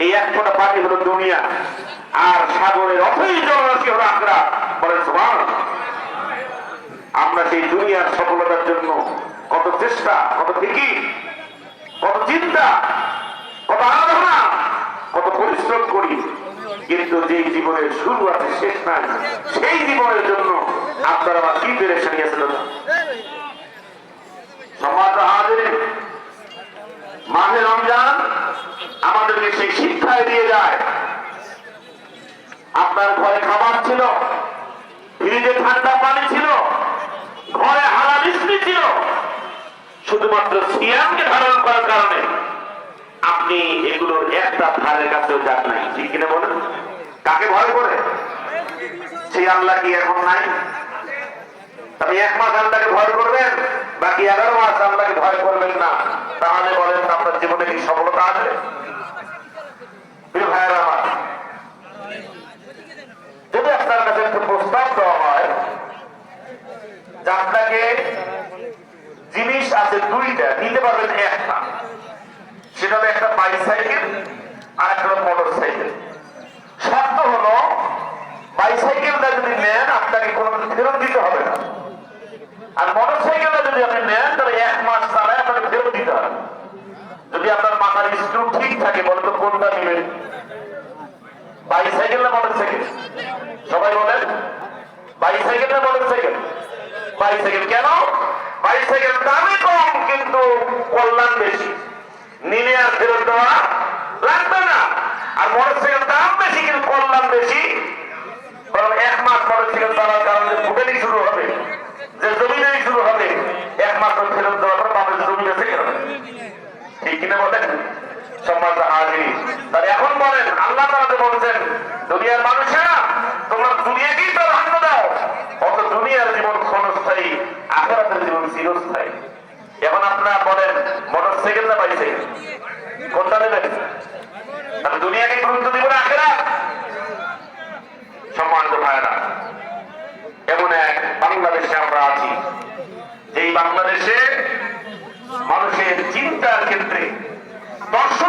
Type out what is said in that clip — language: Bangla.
এই এক ফোঁটা পানি হলো দুনিয়া, আর সাগরের অথই জলরাশি হলো আখরা। বলেন সুবহানাল্লাহ। আমরা সেই দুনিয়ার সফলতার জন্য কত চেষ্টা, কত ফিকির, কত চিন্তা, কত আরাধনা, কত পরিশ্রম করি, কিন্তু যে জীবনের শুরু আছে শেষ নাই, সেই জীবনের জন্য আপনারা আবার কি পেরেশানি আছে? সম্মানিত হাজিরিন, মাহে রমজান আমাদেরকে সেই শিক্ষায় দিয়ে যায়। আপনার ঘরে খাবার ছিল, ফ্রিজে ঠান্ডা পানি ছিল, ঘরে হালাল স্ত্রী ছিল, শুধুমাত্র সিয়ামকে ধারণ করার কারণে আপনি এগুলোর একটা ধারের কাছেও যান নাই। ঠিক কিনা বলেন? কাকে ভয় করে? সেই আল্লাহ কি এখন নাই? আপনি 1 মাস আল্লাহকে ভয় করবেন, বাকি 11 মাস আল্লাহকে ভয় করবেন না, তাহলে বলেন আপনার জীবনে কি সফলতা আসবে? প্রিয় ভাইয়েরা আমার, যদি আপনার কাছে একটু প্রস্তাব দেওয়া হয় যে আপনাকে জিনিস আছে 2টা, নিতে পারবেন 1টা, সেটা হলো একটা বাইসাইকেল আর একটা মোটর সাইকেল। শর্ত হলো বাইসাইকেলটা যদি নেন আপনাকে কোনো ফেরত দিতে হবে না, আর মোটর সাইকেলটা যদি আপনি নেন তাহলে 1 মাস চালায় আপনাকে ফেরত দিতে হবে। যদি আপনার মাথার স্ক্রু ঠিক থাকে, বলতো কোনটা নেবেন? বাইসাইকেল না মোটর সাইকেল? সবাই বলেন বাইসাইকেল না মোটর সাইকেল? বাইসাইকেল। কেন? বাইসাইকেল দামে কম কিন্তু কল্যাণ বেশি, নিলে আর ফেরত দেওয়া লাগবে না। আর মোটর সাইকেল দাম বেশি কিন্তু কল্যাণ বেশি, কারণ 1 মাস মোটর সাইকেল চালার কারণে ফুটেনি শুরু হবে, যে জমিনেই শুরু হবে, 1 মাস ফেরত দেওয়ার পর মানুষ জমি বেঁচে গেল। ঠিক কিনা বলেন? সম্মানিত হাজিরিন, তাহলে এখন বলেন আল্লাহ তাআলা বলছেন দুনিয়ার মানুষেরা তোমরা দুনিয়াকেই তো প্রাধান্য দাও, অত দুনিয়ার জীবন ক্ষণস্থায়ী, আখিরাতের জীবন চিরস্থায়ী। এখন আপনারা বলেন মোটর সাইকেল না বাইসাইকেল, কোনটা নেবেন? তাহলে দুনিয়াকে গুরুত্ব দিব না আখিরাত? সম্মানিত ভাইরা, এমন এক বাংলাদেশে আমরা আছি, যেই বাংলাদেশে মানুষের চিন্তার ক্ষেত্রে দর্শন